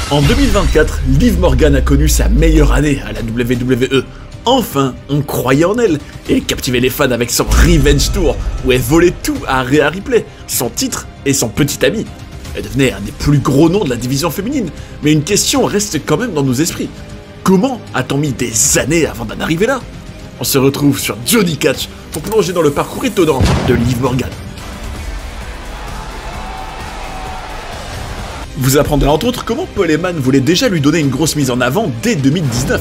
En 2024, Liv Morgan a connu sa meilleure année à la WWE. Enfin, on croyait en elle, et captivait les fans avec son Revenge Tour, où elle volait tout à Rhea Ripley, son titre et son petit ami. Elle devenait un des plus gros noms de la division féminine, mais une question reste quand même dans nos esprits. Comment a-t-on mis des années avant d'en arriver là? On se retrouve sur Johnny Catch pour plonger dans le parcours étonnant de Liv Morgan. Vous apprendrez entre autres comment Paul Heyman voulait déjà lui donner une grosse mise en avant dès 2019.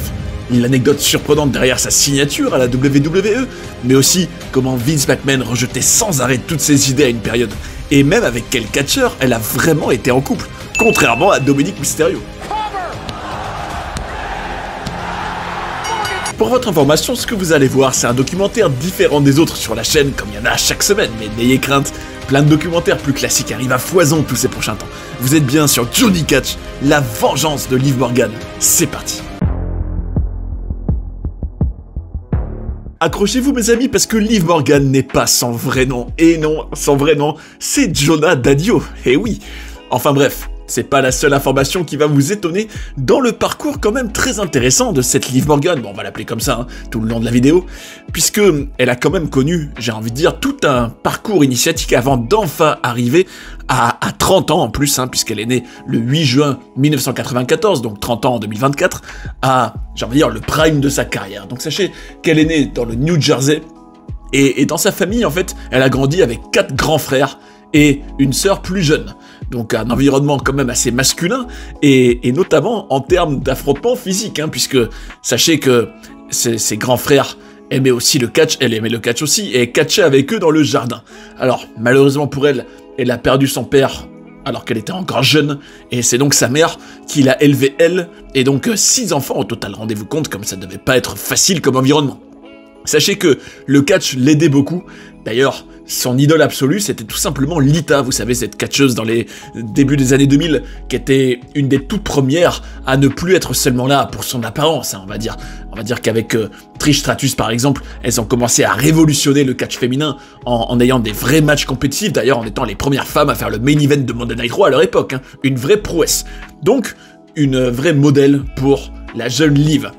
L'anecdote surprenante derrière sa signature à la WWE, mais aussi comment Vince McMahon rejetait sans arrêt toutes ses idées à une période. Et même avec quel catcheur elle a vraiment été en couple, contrairement à Dominic Mysterio. Pour votre information, ce que vous allez voir, c'est un documentaire différent des autres sur la chaîne, comme il y en a chaque semaine, mais n'ayez crainte, plein de documentaires plus classiques arrivent à foison tous ces prochains temps. Vous êtes bien sur Johnny Catch, la vengeance de Liv Morgan. C'est parti. Accrochez-vous mes amis parce que Liv Morgan n'est pas son vrai nom. Et non, son vrai nom, c'est Jonah Daddio. Et oui. Enfin bref, c'est pas la seule information qui va vous étonner dans le parcours quand même très intéressant de cette Liv Morgan, bon on va l'appeler comme ça tout le long de la vidéo, puisque elle a quand même connu, j'ai envie de dire, tout un parcours initiatique avant d'enfin arriver à 30 ans en plus, puisqu'elle est née le 8 juin 1994, donc 30 ans en 2024, à, j'ai envie de dire, le prime de sa carrière. Donc sachez qu'elle est née dans le New Jersey, et dans sa famille en fait, elle a grandi avec 4 grands frères et une sœur plus jeune. Donc un environnement quand même assez masculin, et notamment en termes d'affrontement physique, puisque sachez que ses grands frères aimaient aussi le catch, elle aimait le catch aussi, et catchait avec eux dans le jardin. Alors malheureusement pour elle, elle a perdu son père alors qu'elle était encore jeune, et c'est donc sa mère qui l'a élevée elle, et donc 6 enfants au total, rendez-vous compte comme ça devait pas être facile comme environnement. Sachez que le catch l'aidait beaucoup, d'ailleurs son idole absolue c'était tout simplement Lita, vous savez cette catcheuse dans les débuts des années 2000, qui était une des toutes premières à ne plus être seulement là pour son apparence, on va dire qu'avec Trish Stratus par exemple, elles ont commencé à révolutionner le catch féminin en ayant des vrais matchs compétitifs, d'ailleurs en étant les premières femmes à faire le main event de Monday Night Raw à leur époque, une vraie prouesse, donc une vraie modèle pour la jeune Liv.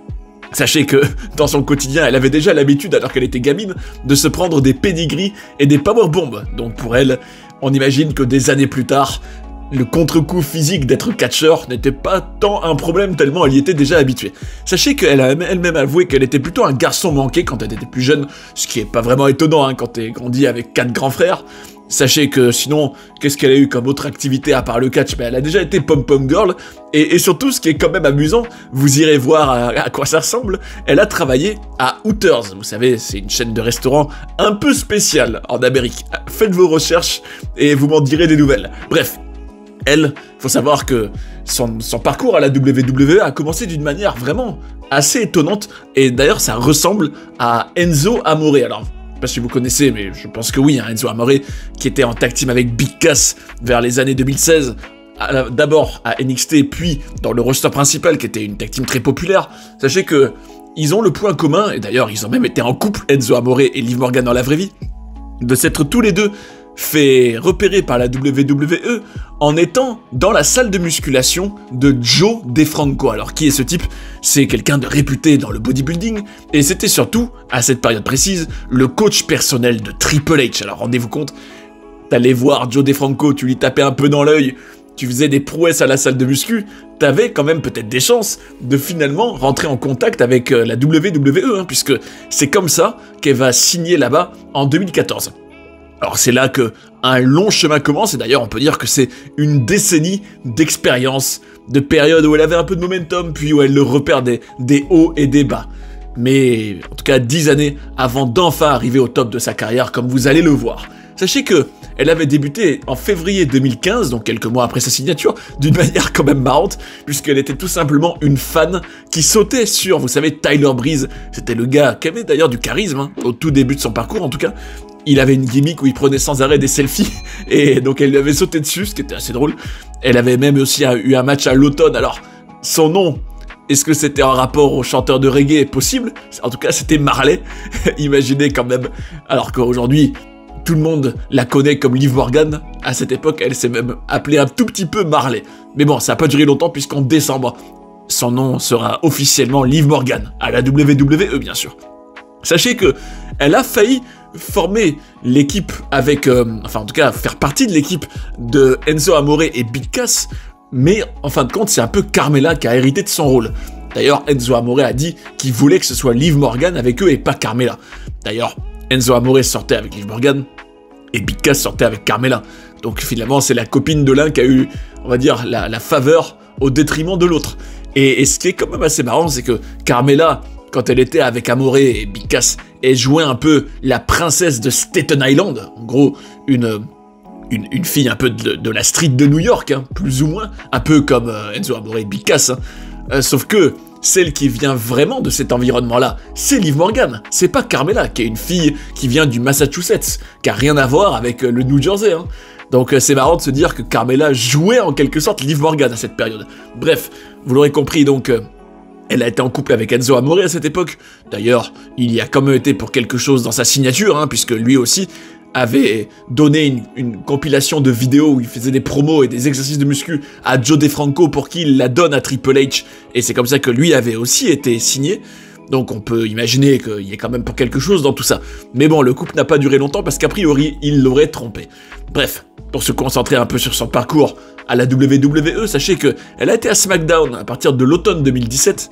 Sachez que, dans son quotidien, elle avait déjà l'habitude, alors qu'elle était gamine, de se prendre des pédigris et des powerbombs. Donc pour elle, on imagine que des années plus tard, le contre-coup physique d'être catcheur n'était pas tant un problème tellement elle y était déjà habituée. Sachez qu'elle a elle-même avoué qu'elle était plutôt un garçon manqué quand elle était plus jeune, ce qui est pas vraiment étonnant quand t'es grandi avec 4 grands frères. Sachez que sinon, qu'est-ce qu'elle a eu comme autre activité à part le catch? Elle a déjà été pom-pom girl, et surtout, ce qui est quand même amusant, vous irez voir à quoi ça ressemble, elle a travaillé à Hooters, vous savez, c'est une chaîne de restaurants un peu spéciale en Amérique. Faites vos recherches, et vous m'en direz des nouvelles. Bref, elle, faut savoir que son parcours à la WWE a commencé d'une manière vraiment assez étonnante, et d'ailleurs ça ressemble à Enzo Amore. Alors, je sais pas si vous connaissez, mais je pense que oui, Enzo Amore, qui était en tag team avec Big Cass vers les années 2016, d'abord à NXT, puis dans le roster principal, qui était une tag team très populaire. Sachez que ils ont le point commun, et d'ailleurs ils ont même été en couple, Enzo Amore et Liv Morgan dans la vraie vie, de s'être tous les deux fait repérer par la WWE en étant dans la salle de musculation de Joe DeFranco. Alors qui est ce type? C'est quelqu'un de réputé dans le bodybuilding, et c'était surtout, à cette période précise, le coach personnel de Triple H. Alors rendez-vous compte, t'allais voir Joe DeFranco, tu lui tapais un peu dans l'œil, tu faisais des prouesses à la salle de muscu, t'avais quand même peut-être des chances de finalement rentrer en contact avec la WWE, puisque c'est comme ça qu'elle va signer là-bas en 2014. Alors c'est là que un long chemin commence, et d'ailleurs on peut dire que c'est une décennie d'expérience, de période où elle avait un peu de momentum, puis où elle le repère des hauts et des bas. Mais en tout cas 10 années avant d'enfin arriver au top de sa carrière, comme vous allez le voir. Sachez que elle avait débuté en février 2015, donc quelques mois après sa signature, d'une manière quand même marrante, puisqu'elle était tout simplement une fan qui sautait sur, vous savez, Tyler Breeze. C'était le gars qui avait d'ailleurs du charisme, au tout début de son parcours en tout cas. Il avait une gimmick où il prenait sans arrêt des selfies, et donc elle lui avait sauté dessus, ce qui était assez drôle. Elle avait même aussi eu un match à l'automne, alors son nom, est-ce que c'était en rapport au chanteur de reggae? Possible, en tout cas c'était Marley, imaginez quand même, alors qu'aujourd'hui, tout le monde la connaît comme Liv Morgan. À cette époque, elle s'est même appelée un tout petit peu Marley. Mais bon, ça n'a pas duré longtemps puisqu'en décembre, son nom sera officiellement Liv Morgan, à la WWE bien sûr. Sachez que elle a failli former l'équipe avec, enfin en tout cas faire partie de l'équipe de Enzo Amore et Big Cass, mais en fin de compte c'est un peu Carmella qui a hérité de son rôle. D'ailleurs Enzo Amore a dit qu'il voulait que ce soit Liv Morgan avec eux et pas Carmella. D'ailleurs Enzo Amore sortait avec Liv Morgan et Big Cass sortait avec Carmella. Donc finalement c'est la copine de l'un qui a eu, on va dire, la faveur au détriment de l'autre. Et ce qui est quand même assez marrant, c'est que Carmella, quand elle était avec Amore et Big Cass, elle jouait un peu la princesse de Staten Island. En gros, une fille un peu de la street de New York, hein, plus ou moins. Un peu comme Enzo Amore et Big Cass. Hein. Sauf que celle qui vient vraiment de cet environnement-là, c'est Liv Morgan. C'est pas Carmella, qui est une fille qui vient du Massachusetts, qui a rien à voir avec le New Jersey. Hein. Donc c'est marrant de se dire que Carmella jouait en quelque sorte Liv Morgan à cette période. Bref, vous l'aurez compris, donc elle a été en couple avec Enzo Amore à cette époque. D'ailleurs, il y a quand même été pour quelque chose dans sa signature, hein, puisque lui aussi avait donné une compilation de vidéos où il faisait des promos et des exercices de muscu à Joe DeFranco pour qu'il la donne à Triple H. Et c'est comme ça que lui avait aussi été signé. Donc on peut imaginer qu'il y ait quand même pour quelque chose dans tout ça. Mais bon, le couple n'a pas duré longtemps parce qu'a priori, il l'aurait trompé. Bref, pour se concentrer un peu sur son parcours à la WWE, sachez qu'elle a été à SmackDown à partir de l'automne 2017.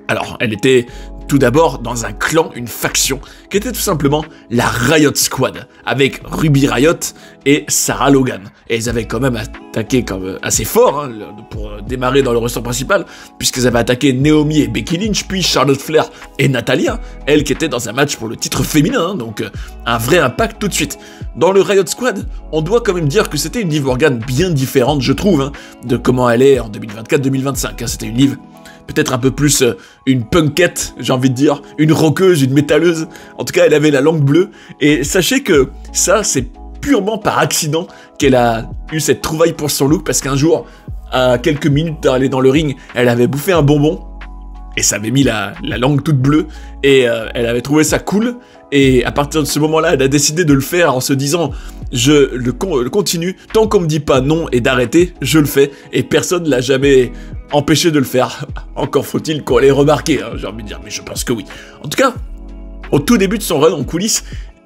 Alors, elle était tout d'abord dans un clan, une faction, qui était tout simplement la Riot Squad, avec Ruby Riot et Sarah Logan. Et ils avaient quand même attaqué assez fort hein, pour démarrer dans le roster principal, puisqu'ils avaient attaqué Naomi et Becky Lynch, puis Charlotte Flair et Natalya, elle qui était dans un match pour le titre féminin, hein, donc un vrai impact tout de suite. Dans le Riot Squad, on doit quand même dire que c'était une Liv Morgan bien différente, je trouve, hein, de comment elle est en 2024-2025. Hein, c'était une Liv peut-être un peu plus une punkette, j'ai envie de dire, une rockeuse, une métalleuse. En tout cas, elle avait la langue bleue. Et sachez que ça, c'est purement par accident qu'elle a eu cette trouvaille pour son look, parce qu'un jour, à quelques minutes d'aller dans le ring, elle avait bouffé un bonbon, et ça avait mis la langue toute bleue, et elle avait trouvé ça cool, et à partir de ce moment-là, elle a décidé de le faire en se disant « je le continue, tant qu'on me dit pas non et d'arrêter, je le fais », et personne l'a jamais empêché de le faire. Encore faut-il qu'on l'ait remarqué, hein, j'ai envie de dire, mais je pense que oui. En tout cas, au tout début de son run en coulisses,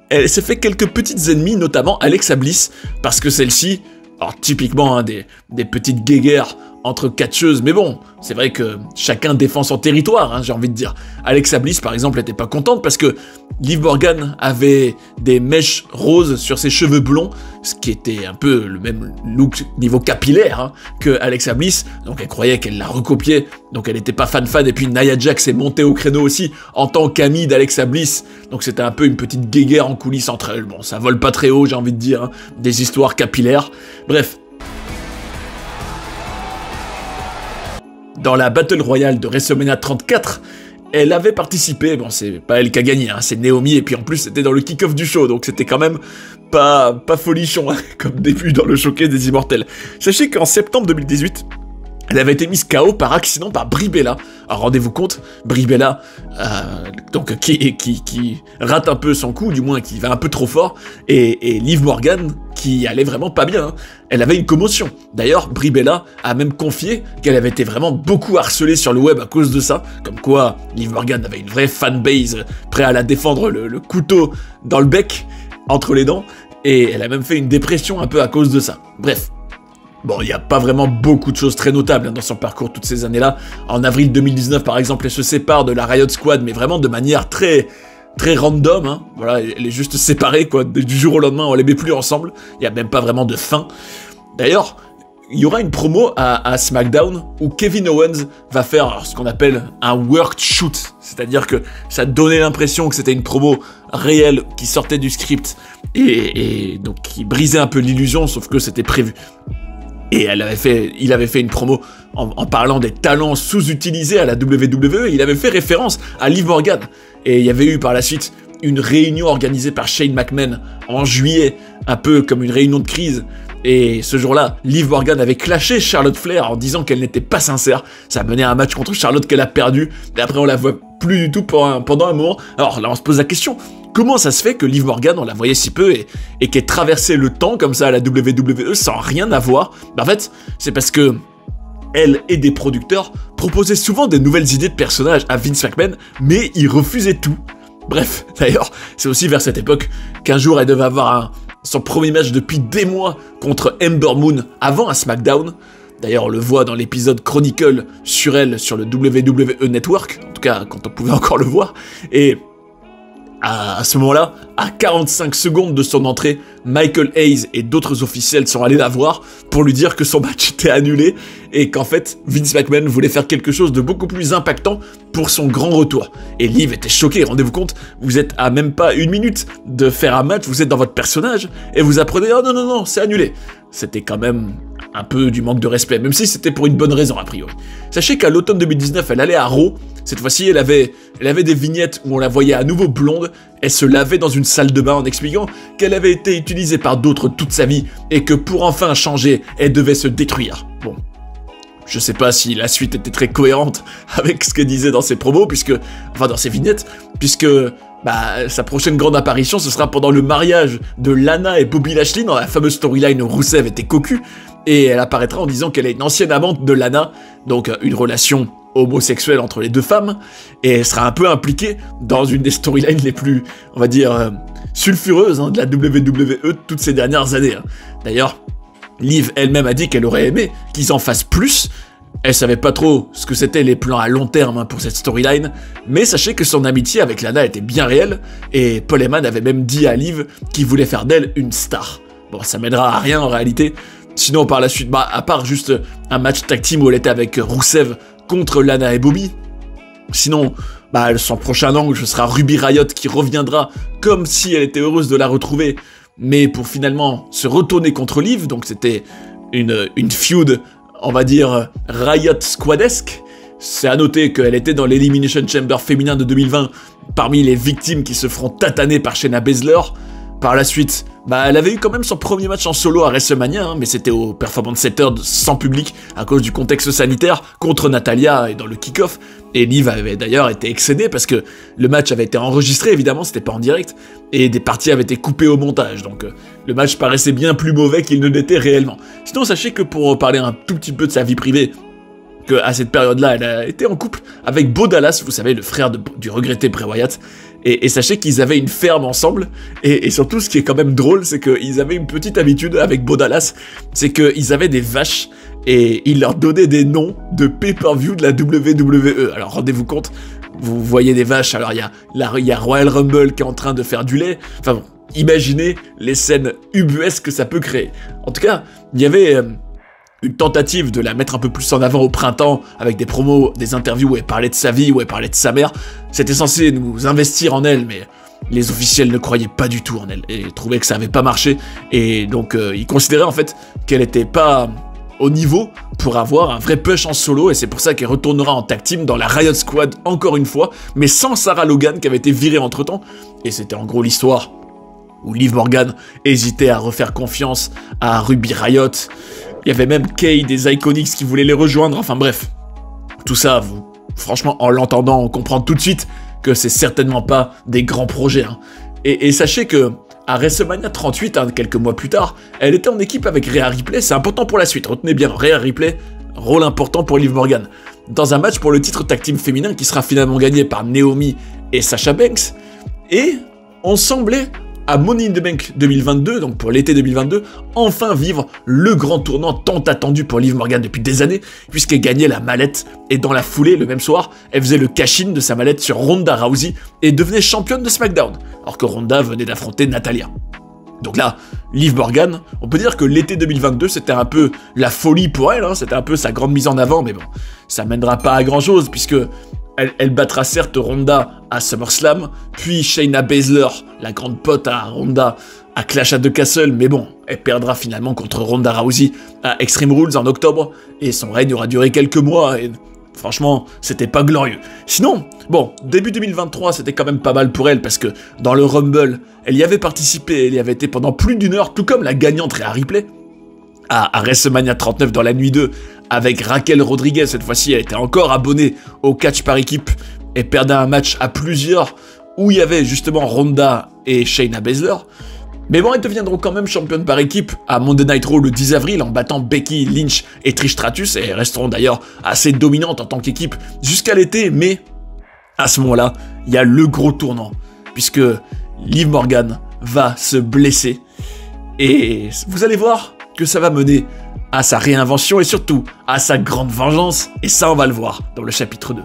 elle s'est fait quelques petites ennemies, notamment Alexa Bliss, parce que celle-ci, alors typiquement hein, des petites guéguerres entre catcheuses, mais bon, c'est vrai que chacun défend son territoire, hein, j'ai envie de dire. Alexa Bliss, par exemple, était pas contente parce que Liv Morgan avait des mèches roses sur ses cheveux blonds, ce qui était un peu le même look niveau capillaire hein, que Alexa Bliss, donc elle croyait qu'elle l'a recopié, donc elle était pas fan, et puis Nia Jax est montée au créneau aussi en tant qu'amie d'Alexa Bliss, donc c'était un peu une petite guéguerre en coulisses entre elles. Bon, ça vole pas très haut, j'ai envie de dire, hein, des histoires capillaires, bref. Dans la Battle Royale de WrestleMania 34, elle avait participé, bon c'est pas elle qui a gagné, hein, c'est Naomi, et puis en plus c'était dans le kick-off du show, donc c'était quand même pas folichon, hein, comme début dans le showcase des Immortels. Sachez qu'en septembre 2018, elle avait été mise KO par accident par Brie Bella. Alors rendez-vous compte, Brie Bella, donc qui rate un peu son coup, du moins qui va un peu trop fort, et Liv Morgan qui allait vraiment pas bien. Hein. Elle avait une commotion. D'ailleurs, Brie Bella a même confié qu'elle avait été vraiment beaucoup harcelée sur le web à cause de ça, comme quoi Liv Morgan avait une vraie fanbase prêt à la défendre le couteau dans le bec, entre les dents, et elle a même fait une dépression un peu à cause de ça. Bref. Bon, il n'y a pas vraiment beaucoup de choses très notables hein, dans son parcours toutes ces années-là. En avril 2019, par exemple, elle se sépare de la Riot Squad, mais vraiment de manière très random. Hein. Voilà, elle est juste séparée, quoi. Du jour au lendemain, on les met plus ensemble. Il n'y a même pas vraiment de fin. D'ailleurs, il y aura une promo à SmackDown où Kevin Owens va faire ce qu'on appelle un worked shoot. C'est-à-dire que ça donnait l'impression que c'était une promo réelle qui sortait du script et donc qui brisait un peu l'illusion, sauf que c'était prévu. Et il avait fait une promo en parlant des talents sous-utilisés à la WWE, il avait fait référence à Liv Morgan. Et il y avait eu par la suite une réunion organisée par Shane McMahon en juillet, un peu comme une réunion de crise. Et ce jour-là, Liv Morgan avait clashé Charlotte Flair en disant qu'elle n'était pas sincère. Ça a mené à un match contre Charlotte qu'elle a perdu. Et après, on la voit plus du tout pendant un moment. Alors là, on se pose la question, comment ça se fait que Liv Morgan, on la voyait si peu et qu'elle traversait le temps comme ça à la WWE sans rien avoir? En fait, c'est parce que elle et des producteurs proposaient souvent des nouvelles idées de personnages à Vince McMahon, mais il refusait tout. Bref, d'ailleurs, c'est aussi vers cette époque qu'un jour elle devait avoir son premier match depuis des mois contre Ember Moon avant un SmackDown. D'ailleurs, on le voit dans l'épisode Chronicle sur elle, sur le WWE Network, en tout cas quand on pouvait encore le voir, et à ce moment-là, à 45 secondes de son entrée, Michael Hayes et d'autres officiels sont allés la voir pour lui dire que son match était annulé et qu'en fait, Vince McMahon voulait faire quelque chose de beaucoup plus impactant pour son grand retour. Et Liv était choquée, rendez-vous compte, vous êtes à même pas 1 minute de faire un match, vous êtes dans votre personnage et vous apprenez « Oh non, non, non, c'est annulé !» C'était quand même un peu du manque de respect, même si c'était pour une bonne raison a priori. Sachez qu'à l'automne 2019, elle allait à Raw. Cette fois-ci, elle avait des vignettes où on la voyait à nouveau blonde. Elle se lavait dans une salle de bain en expliquant qu'elle avait été utilisée par d'autres toute sa vie et que pour enfin changer, elle devait se détruire. Bon, je sais pas si la suite était très cohérente avec ce qu'elle disait dans ses promos, dans ses vignettes, puisque sa prochaine grande apparition, ce sera pendant le mariage de Lana et Bobby Lashley dans la fameuse storyline où Rusev était cocu, et elle apparaîtra en disant qu'elle est une ancienne amante de Lana, donc une relation homosexuelle entre les deux femmes, et elle sera un peu impliquée dans une des storylines les plus, on va dire, sulfureuses de la WWE toutes ces dernières années. D'ailleurs, Liv elle-même a dit qu'elle aurait aimé qu'ils en fassent plus. Elle savait pas trop ce que c'était les plans à long terme pour cette storyline, mais sachez que son amitié avec Lana était bien réelle, et Paul Heyman avait même dit à Liv qu'il voulait faire d'elle une star. Bon, ça mènera à rien en réalité, sinon par la suite, à part juste un match tag team où elle était avec Rusev contre Lana et Bobby, sinon, son prochain angle, ce sera Ruby Riott qui reviendra comme si elle était heureuse de la retrouver, mais pour finalement se retourner contre Liv, donc c'était une feud, on va dire, Riot Squadesque. C'est à noter qu'elle était dans l'Elimination Chamber féminin de 2020, parmi les victimes qui se feront tataner par Shayna Baszler. Par la suite, elle avait eu quand même son premier match en solo à WrestleMania, mais c'était au Performance Center sans public à cause du contexte sanitaire contre Natalya et dans le kick-off. Et Liv avait d'ailleurs été excédée parce que le match avait été enregistré, évidemment, c'était pas en direct, et des parties avaient été coupées au montage, donc le match paraissait bien plus mauvais qu'il ne l'était réellement. Sinon, sachez que pour parler un tout petit peu de sa vie privée, qu'à cette période-là, elle a été en couple avec Bo Dallas, vous savez, le frère du regretté Bray Wyatt, et sachez qu'ils avaient une ferme ensemble, et surtout, ce qui est quand même drôle, c'est qu'ils avaient une petite habitude avec Bo Dallas, c'est qu'ils avaient des vaches, et il leur donnait des noms de pay-per-view de la WWE. Alors rendez-vous compte, vous voyez des vaches, alors il y a Royal Rumble qui est en train de faire du lait, enfin bon, imaginez les scènes ubuesques que ça peut créer. En tout cas, il y avait une tentative de la mettre un peu plus en avant au printemps, avec des promos, des interviews où elle parlait de sa vie, où elle parlait de sa mère. C'était censé nous investir en elle, mais les officiels ne croyaient pas du tout en elle, et trouvaient que ça avait pas marché, et donc ils considéraient en fait qu'elle était pas au niveau pour avoir un vrai push en solo, et c'est pour ça qu'elle retournera en tag team dans la Riot Squad encore une fois, mais sans Sarah Logan qui avait été virée entre temps, et c'était en gros l'histoire où Liv Morgan hésitait à refaire confiance à Ruby Riott. Il y avait même Kay des Iconics qui voulait les rejoindre, enfin bref. Tout ça, franchement, en l'entendant, on comprend tout de suite que c'est certainement pas des grands projets. Et sachez que à WrestleMania 38, quelques mois plus tard, elle était en équipe avec Rhea Ripley, c'est important pour la suite, retenez bien, Rhea Ripley, rôle important pour Liv Morgan, dans un match pour le titre tag team féminin qui sera finalement gagné par Naomi et Sasha Banks, et on semblait, à Money in the Bank 2022, donc pour l'été 2022, enfin vivre le grand tournant tant attendu pour Liv Morgan depuis des années, puisqu'elle gagnait la mallette, et dans la foulée, le même soir, elle faisait le cash-in de sa mallette sur Ronda Rousey, et devenait championne de SmackDown, alors que Ronda venait d'affronter Natalya. Donc là, Liv Morgan, on peut dire que l'été 2022, c'était un peu la folie pour elle, c'était un peu sa grande mise en avant, mais bon, ça mènera pas à grand chose, puisque elle battra certes Ronda à SummerSlam, puis Shayna Baszler, la grande pote à Ronda, à Clash at the Castle, mais bon, elle perdra finalement contre Ronda Rousey à Extreme Rules en octobre, et son règne aura duré quelques mois, et franchement, c'était pas glorieux. Sinon, bon, début 2023, c'était quand même pas mal pour elle, parce que dans le Rumble, elle y avait participé, elle y avait été pendant plus d'1 heure, tout comme la gagnante Rhea Ripley, à WrestleMania 39 dans la nuit 2, avec Raquel Rodriguez. Cette fois-ci, elle était encore abonnée au catch par équipe et perdait un match à plusieurs où il y avait justement Ronda et Shayna Baszler. Mais bon, elles deviendront quand même championnes par équipe à Monday Night Raw le 10 avril en battant Becky Lynch et Trish Stratus, et resteront d'ailleurs assez dominantes en tant qu'équipe jusqu'à l'été, mais à ce moment-là, il y a le gros tournant, puisque Liv Morgan va se blesser, et vous allez voir que ça va mener à sa réinvention et surtout à sa grande vengeance, et ça on va le voir dans le chapitre 2.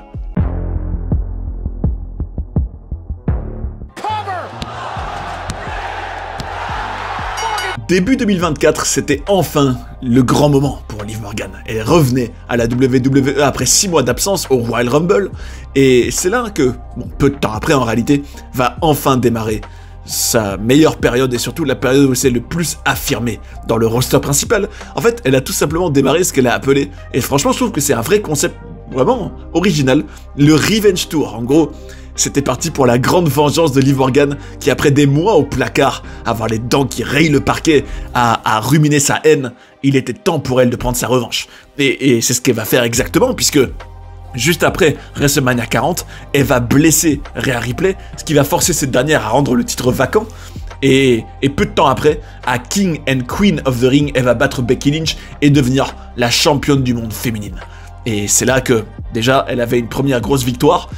Début 2024, c'était enfin le grand moment pour Liv Morgan. Elle revenait à la WWE après 6 mois d'absence au Royal Rumble, et c'est là que, bon, peu de temps après en réalité, va enfin démarrer sa meilleure période et surtout la période où c'est le plus affirmé dans le roster principal. En fait, elle a tout simplement démarré ce qu'elle a appelé, et franchement je trouve que c'est un vrai concept vraiment original, le Revenge Tour. En gros, c'était parti pour la grande vengeance de Liv Morgan qui, après des mois au placard, à avoir les dents qui rayent le parquet, à ruminer sa haine, il était temps pour elle de prendre sa revanche. Et c'est ce qu'elle va faire exactement, puisque juste après WrestleMania 40, elle va blesser Rhea Ripley, ce qui va forcer cette dernière à rendre le titre vacant. Et peu de temps après, à King and Queen of the Ring, elle va battre Becky Lynch et devenir la championne du monde féminine. Et c'est là que, déjà, elle avait une première grosse victoire.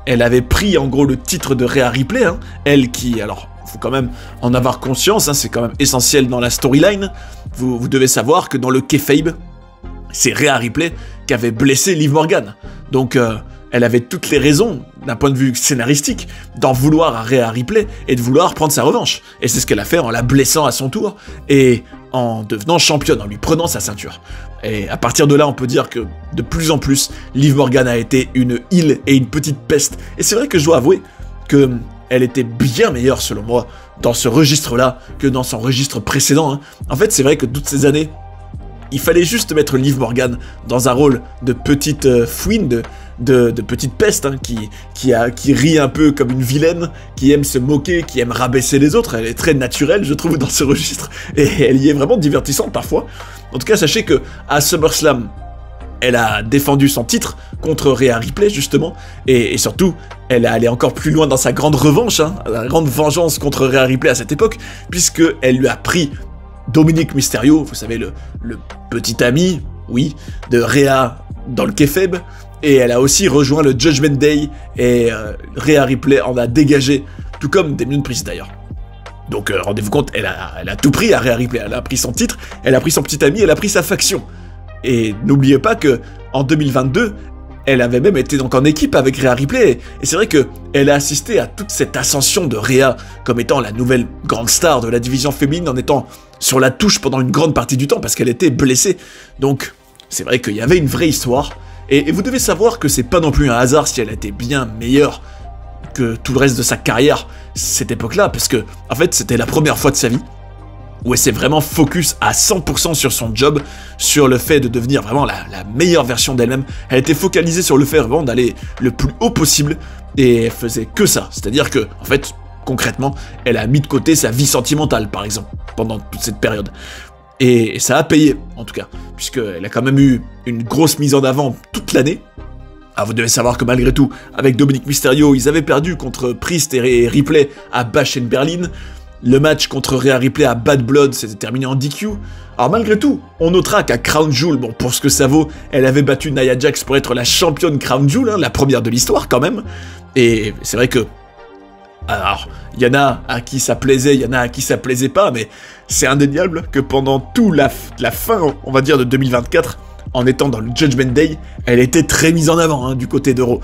Elle avait pris en gros le titre de Rhea Ripley, hein, elle qui, alors, faut quand même en avoir conscience, hein, c'est quand même essentiel dans la storyline. Vous devez savoir que dans le kayfabe, c'est Rhea Ripley qui avait blessé Liv Morgan. Donc, elle avait toutes les raisons, d'un point de vue scénaristique, d'en vouloir à Rhea Ripley et de vouloir prendre sa revanche. Et c'est ce qu'elle a fait en la blessant à son tour et en devenant championne, en lui prenant sa ceinture. Et à partir de là, on peut dire que de plus en plus, Liv Morgan a été une île et une petite peste. Et c'est vrai que je dois avouer que elle était bien meilleure, selon moi, dans ce registre-là que dans son registre précédent. Hein. En fait, c'est vrai que toutes ces années, il fallait juste mettre Liv Morgan dans un rôle de petite fouine, de petite peste, hein, qui rit un peu comme une vilaine, qui aime se moquer, qui aime rabaisser les autres. Elle est très naturelle, je trouve, dans ce registre, et elle y est vraiment divertissante parfois. En tout cas, sachez que à SummerSlam, elle a défendu son titre contre Rhea Ripley, justement, et surtout, elle est allée encore plus loin dans sa grande revanche, hein, la grande vengeance contre Rhea Ripley à cette époque, puisqu'elle lui a pris Dominic Mysterio, vous savez, le petit ami, oui, de Rhea dans le kayfabe, et elle a aussi rejoint le Judgment Day, et Rhea Ripley en a dégagé, tout comme Damian Priest d'ailleurs. Donc rendez-vous compte, elle a tout pris à Rhea Ripley, elle a pris son titre, elle a pris son petit ami, elle a pris sa faction. Et n'oubliez pas que en 2022, elle avait même été donc en équipe avec Rhea Ripley, et c'est vrai qu'elle a assisté à toute cette ascension de Rhea comme étant la nouvelle grande star de la division féminine, en étant sur la touche pendant une grande partie du temps parce qu'elle était blessée. Donc c'est vrai qu'il y avait une vraie histoire, et vous devez savoir que c'est pas non plus un hasard si elle a été bien meilleure que tout le reste de sa carrière cette époque-là, parce que en fait c'était la première fois de sa vie où elle s'est vraiment focus à 100% sur son job, sur le fait de devenir vraiment la meilleure version d'elle-même. Elle était focalisée sur le fait vraiment d'aller le plus haut possible, et elle faisait que ça. C'est-à-dire que, en fait, concrètement, elle a mis de côté sa vie sentimentale, par exemple, pendant toute cette période. Et ça a payé, en tout cas, puisqu'elle a quand même eu une grosse mise en avant toute l'année. Ah, vous devez savoir que malgré tout, avec Dominic Mysterio, ils avaient perdu contre Priest et Ripley à Bash in Berlin. Le match contre Rhea Ripley à Bad Blood s'était terminé en DQ. Alors malgré tout, on notera qu'à Crown Jewel, bon, pour ce que ça vaut, elle avait battu Nia Jax pour être la championne Crown Jewel, hein, la première de l'histoire quand même. Et c'est vrai que... Alors, il y en a à qui ça plaisait, il y en a à qui ça plaisait pas, mais c'est indéniable que pendant toute la fin, on va dire, de 2024, en étant dans le Judgment Day, elle était très mise en avant, hein, du côté de Raw.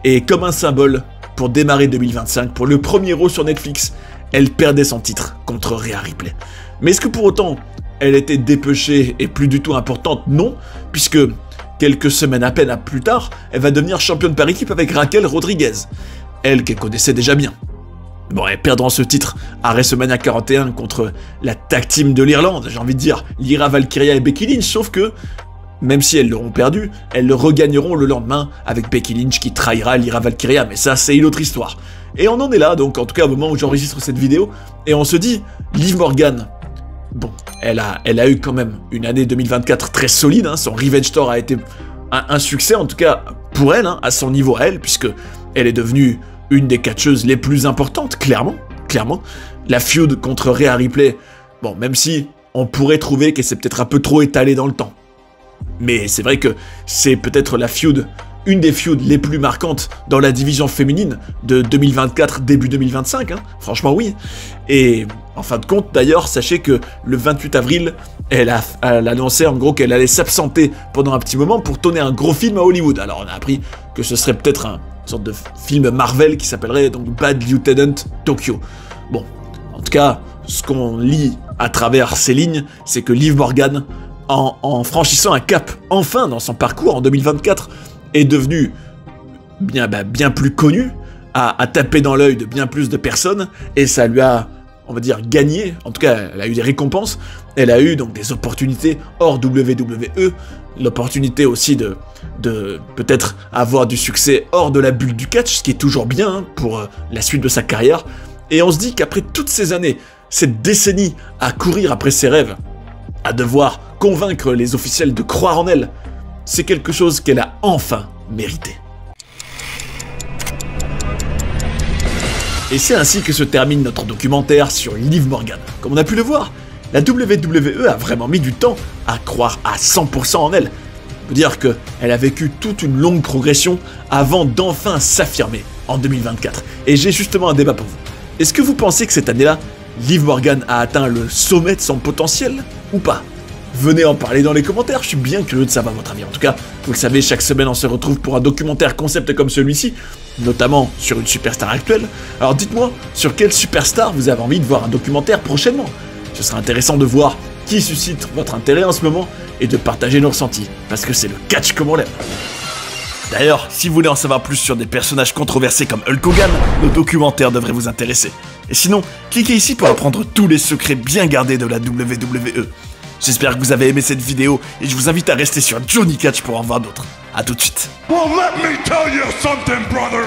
Et comme un symbole, pour démarrer 2025, pour le premier Raw sur Netflix, elle perdait son titre contre Rhea Ripley. Mais est-ce que pour autant, elle était dépeuchée et plus du tout importante? Non, puisque quelques semaines à peine plus tard, elle va devenir championne par équipe avec Raquel Rodriguez, elle qu'elle connaissait déjà bien. Bon, elle perdra ce titre à WrestleMania 41 contre la tag team de l'Irlande, j'ai envie de dire, Lyra Valkyria et Becky Lynch, sauf que, même si elles l'auront perdu, elles le regagneront le lendemain avec Becky Lynch qui trahira Lyra Valkyria, mais ça c'est une autre histoire. Et on en est là, donc en tout cas au moment où j'enregistre cette vidéo, et on se dit, Liv Morgan, bon, elle a eu quand même une année 2024 très solide, hein, son Revenge Tour a été un succès, en tout cas pour elle, hein, à son niveau à elle, puisque elle est devenue une des catcheuses les plus importantes, clairement. La feud contre Rhea Ripley, bon, même si on pourrait trouver que c'est peut-être un peu trop étalé dans le temps. Mais c'est vrai que c'est peut-être la feud, une des feuds les plus marquantes dans la division féminine de 2024, début 2025, hein, franchement oui. Et en fin de compte, d'ailleurs, sachez que le 28 avril, elle a annoncé en gros qu'elle allait s'absenter pendant un petit moment pour tourner un gros film à Hollywood. Alors on a appris que ce serait peut-être une sorte de film Marvel qui s'appellerait donc Bad Lieutenant Tokyo. Bon, en tout cas, ce qu'on lit à travers ces lignes, c'est que Liv Morgan, en franchissant un cap enfin dans son parcours en 2024, est devenue bien plus connue, a tapé dans l'œil de bien plus de personnes, et ça lui a, on va dire, gagné, en tout cas, elle a eu des récompenses, elle a eu donc des opportunités hors WWE, l'opportunité aussi de peut-être avoir du succès hors de la bulle du catch, ce qui est toujours bien hein, pour la suite de sa carrière, et on se dit qu'après toutes ces années, cette décennie à courir après ses rêves, à devoir convaincre les officiels de croire en elle, c'est quelque chose qu'elle a enfin mérité. Et c'est ainsi que se termine notre documentaire sur Liv Morgan. Comme on a pu le voir, la WWE a vraiment mis du temps à croire à 100% en elle. On peut dire qu'elle a vécu toute une longue progression avant d'enfin s'affirmer en 2024. Et j'ai justement un débat pour vous. Est-ce que vous pensez que cette année-là, Liv Morgan a atteint le sommet de son potentiel ou pas? Venez en parler dans les commentaires, je suis bien curieux de savoir votre avis. En tout cas, vous le savez, chaque semaine on se retrouve pour un documentaire concept comme celui-ci, notamment sur une superstar actuelle. Alors dites-moi, sur quelle superstar vous avez envie de voir un documentaire prochainement? Ce sera intéressant de voir qui suscite votre intérêt en ce moment et de partager nos ressentis, parce que c'est le catch comme on l'aime. D'ailleurs, si vous voulez en savoir plus sur des personnages controversés comme Hulk Hogan, nos documentaires devraient vous intéresser. Et sinon, cliquez ici pour apprendre tous les secrets bien gardés de la WWE. J'espère que vous avez aimé cette vidéo et je vous invite à rester sur Johnny Catch pour en voir d'autres. A tout de suite. Well, let me tell you something, brother!